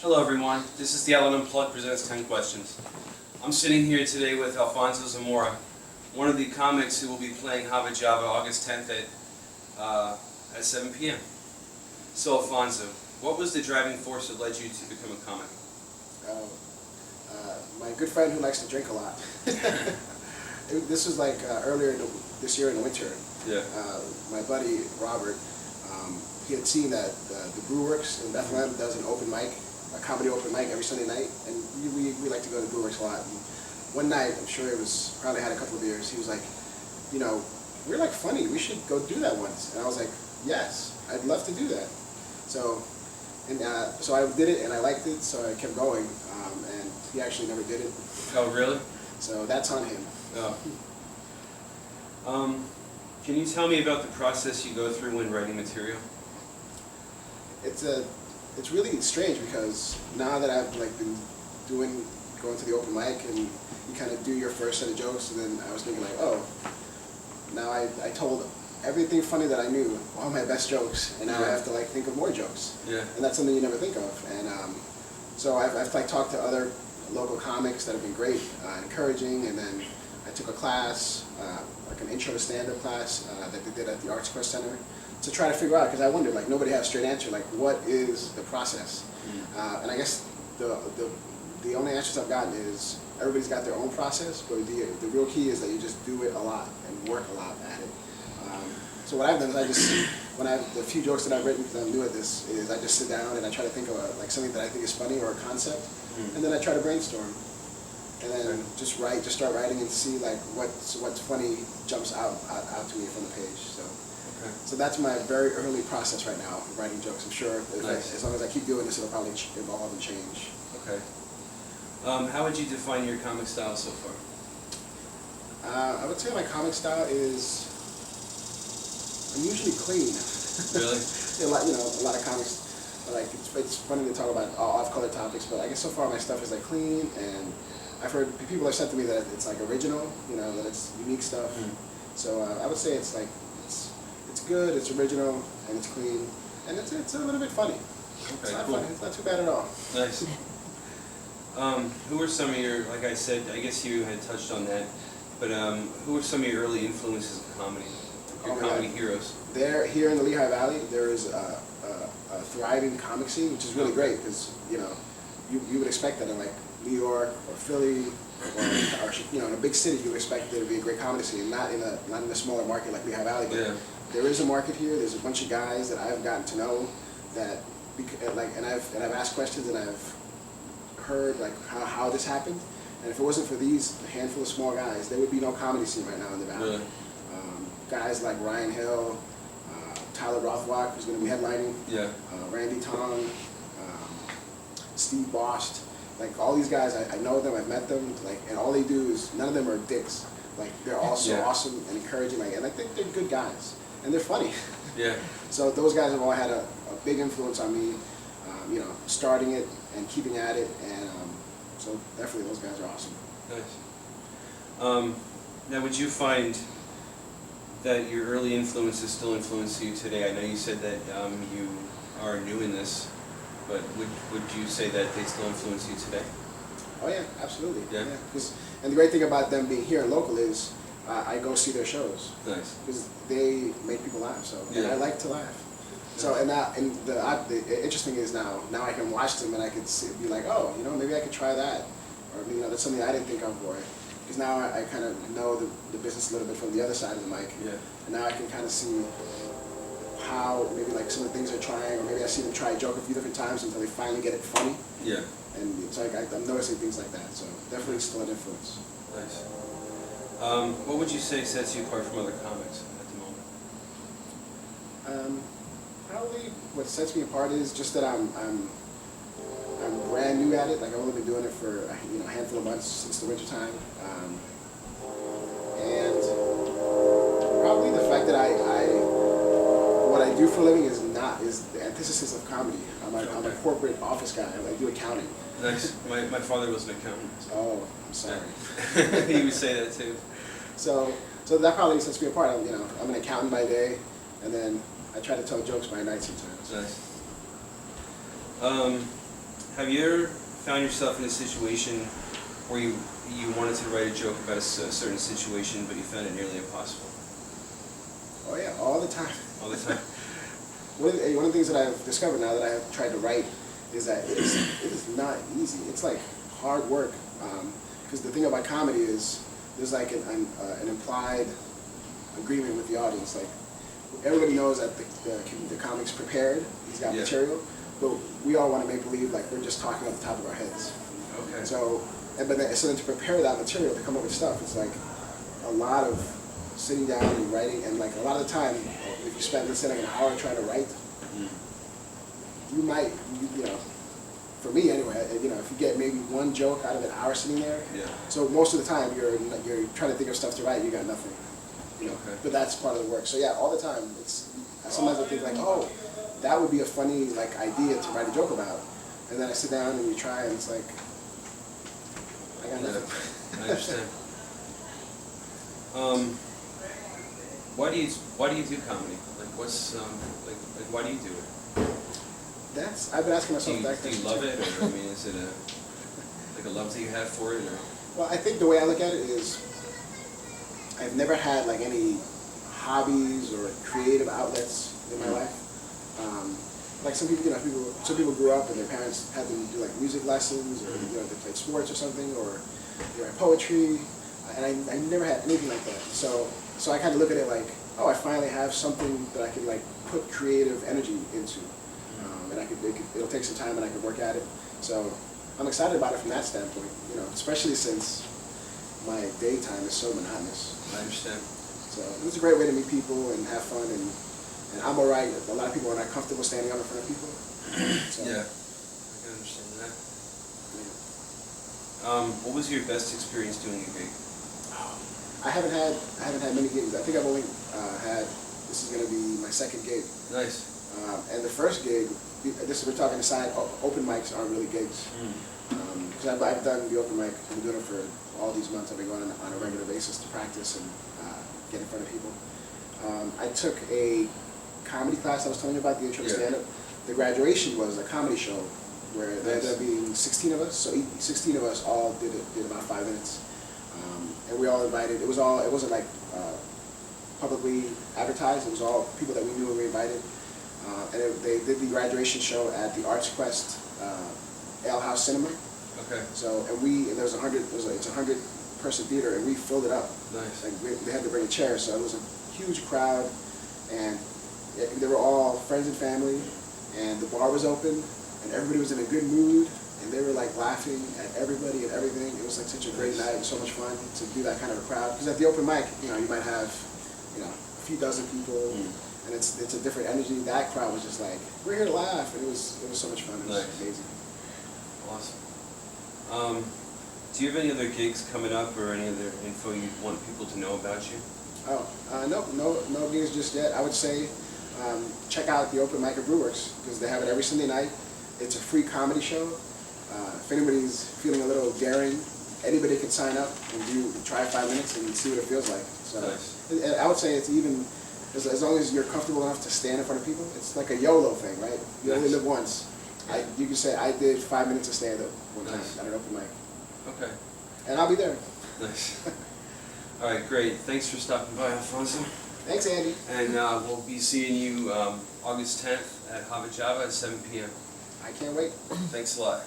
Hello everyone, this is the Outlet Unplugged presents 10 questions. I'm sitting here today with Alfonso Zamora, one of the comics who will be playing Hava Java August 10th at 7 p.m. So Alfonso, what was the driving force that led you to become a comic? My good friend who likes to drink a lot. This was like earlier this year in the winter. Yeah. My buddy Robert, he had seen that the Brewworks in Bethlehem does an open mic, a comedy open mic every Sunday night, and we like to go to Brewworks a lot. And one night, I'm sure it was probably had a couple of beers, he was like, you know, we're like funny, we should go do that once. And I was like, yes, I'd love to do that. So I did it and I liked it, so I kept going, and he actually never did it. Oh really? So that's on him. Oh. Can you tell me about the process you go through when writing material? It's really strange because now that I've like been going to the open mic and you kind of do your first set of jokes, and then I was thinking like, oh, now I told everything funny that I knew, all my best jokes, and now I have to like think of more jokes. Yeah. And that's something you never think of. And so I've like talked to other local comics that have been great, encouraging, and then I took a class, like an intro to stand-up class that they did at the Arts Quest Center, to try to figure out, because I wondered, like, nobody had a straight answer, like, what is the process? And I guess the only answers I've gotten is everybody's got their own process, but the real key is that you just do it a lot and work a lot at it. So what I've done is I just, the few jokes that I've written because I'm new at this, is I just sit down and I try to think of like something that I think is funny or a concept, and then I try to brainstorm. And then just start writing and see like what's funny jumps out to me from the page. So that's my very early process right now, writing jokes. I'm sure as long as I keep doing this, it'll probably evolve and change. Okay. How would you define your comic style so far? I would say my comic style is, I'm usually clean. Really? A lot of comics, like it's funny to talk about off-color topics, but I guess so far my stuff is like clean, and I've heard people have said to me that it's like original, that it's unique stuff. So I would say it's like it's good, it's original, and it's clean, and it's a little bit funny. It's not funny. It's not too bad at all. Nice. Who are some of your, like I said, I guess you had touched on that, but who are some of your early influences in comedy? Your comedy heroes? Here in the Lehigh Valley, there is a thriving comic scene, which is really great, because you would expect that in like New York or Philly or in a big city, you would expect there to be a great comedy scene, not in a smaller market like Lehigh Valley. But there is a market here. There's a bunch of guys that I've gotten to know that and I've asked questions and I've heard like how this happened. And if it wasn't for these handful of small guys, there would be no comedy scene right now in the Valley. Really? Guys like Ryan Hill, Tyler Rothrock, who's going to be headlining, Randy Tong, Steve Bost, like all these guys, I know them, I've met them, like, and all they do is, none of them are dicks. Like, they're all so awesome and encouraging, like, and I think they're good guys, and they're funny. Yeah. So those guys have all had a big influence on me, starting it and keeping at it, and so definitely those guys are awesome. Nice. Now, would you find that your early influences still influence you today? I know you said that you are new in this, but would you say that they still influence you today? Oh yeah, absolutely. Yeah. And the great thing about them being here and local is I go see their shows. Nice. Because they make people laugh. So and I like to laugh. So the interesting is now I can watch them and I can be like, oh, maybe I could try that, or that's something I didn't think of before. Because now I kind of know the business a little bit from the other side of the mic. Yeah. And now I can kind of see how maybe like some of the things they're trying, or maybe I see them try a joke a few different times until they finally get it funny. Yeah. And it's like I'm noticing things like that. So definitely still an influence. Nice. What would you say sets you apart from other comics at the moment? Probably what sets me apart is just that I'm brand new at it. Like I've only been doing it for a handful of months since the winter time, and probably the fact that what I do for a living is the antithesis of comedy. I'm a corporate office guy. I do accounting. Nice. My father was an accountant. Oh, I'm sorry. He would say that too. So that probably sets me apart. I'm an accountant by day, and then I try to tell jokes by night sometimes. Nice. Have you ever found yourself in a situation where you wanted to write a joke about a certain situation, but you found it nearly impossible? Oh yeah, all the time. All the time? One of the things that I've discovered now that I have tried to write is that it is not easy. It's like hard work. Because the thing about comedy is there's like an implied agreement with the audience. Like everybody knows that the comic's prepared. He's got material, but we all want to make believe like we're just talking off the top of our heads. Okay. So then to prepare that material to come up with stuff, it's like a lot of sitting down and writing, and like a lot of the time, if you spend, let's say, like an hour trying to write, you might, you know, for me anyway, you know, if you get maybe one joke out of an hour sitting there, so most of the time you're trying to think of stuff to write, you got nothing, you know. But that's part of the work. So yeah, all the time, it's sometimes I think like, oh, that would be a funny like idea to write a joke about, and then I sit down and you try, and it's like, I got nothing. I understand. Why do you do comedy? Like, what's like why do you do it? I've been asking myself that question. Do you love it, or I mean, is it a love that you have for it, or? Well, I think the way I look at it is, I've never had like any hobbies or creative outlets in my life. Like some people, you know, some people grew up and their parents had them do like music lessons, or you know, they played sports or something, or they write poetry, and I never had anything like that. So I kind of look at it like, oh, I finally have something that I can like put creative energy into, and it'll take some time and I can work at it. So I'm excited about it from that standpoint, you know, especially since my daytime is so monotonous. I understand. So it's a great way to meet people and have fun, and I'm alright. A lot of people are not comfortable standing up in front of people. So, yeah, I can understand that. Yeah. What was your best experience doing a gig? I haven't had many gigs. I think I've only had. This is going to be my second gig. Nice. And the first gig, we're talking aside. Open mics aren't really gigs. Because I've done the open mic. I've been doing it for all these months. I've been going on a regular basis to practice and get in front of people. I took a comedy class I was telling you about, the intro to stand-up. The graduation was a comedy show where there ended up being 16 of us. So 16 of us all did about 5 minutes. And we all invited. It wasn't like publicly advertised. It was all people that we knew and we invited. And they did the graduation show at the Arts Quest Ale House Cinema. Okay. So it's a 100-person theater, and we filled it up. Nice. Like they had to bring a chair, so it was a huge crowd, and they were all friends and family, and the bar was open, and everybody was in a good mood, and they were like laughing at everybody and everything. It was like such a great night. It was so much fun to do that kind of a crowd. Because at the open mic, you know, you might have, you know, a few dozen people, and it's a different energy. That crowd was just like, we're here to laugh, and it was so much fun. It was amazing. Awesome. Do you have any other gigs coming up, or any other info you want people to know about you? No gigs just yet. I would say check out the open mic at Brewworks, because they have it every Sunday night. It's a free comedy show. If anybody's feeling a little daring, anybody can sign up and try 5 minutes and see what it feels like. So nice. I would say it's even, as long as you're comfortable enough to stand in front of people, it's like a YOLO thing, right? You only live once. You can say, I did 5 minutes of stand-up one time at an open mic. Okay. And I'll be there. Nice. All right, great. Thanks for stopping by, Alfonso. Thanks, Andy. And we'll be seeing you August 10th at Hava Java at 7 p.m. I can't wait. Thanks a lot.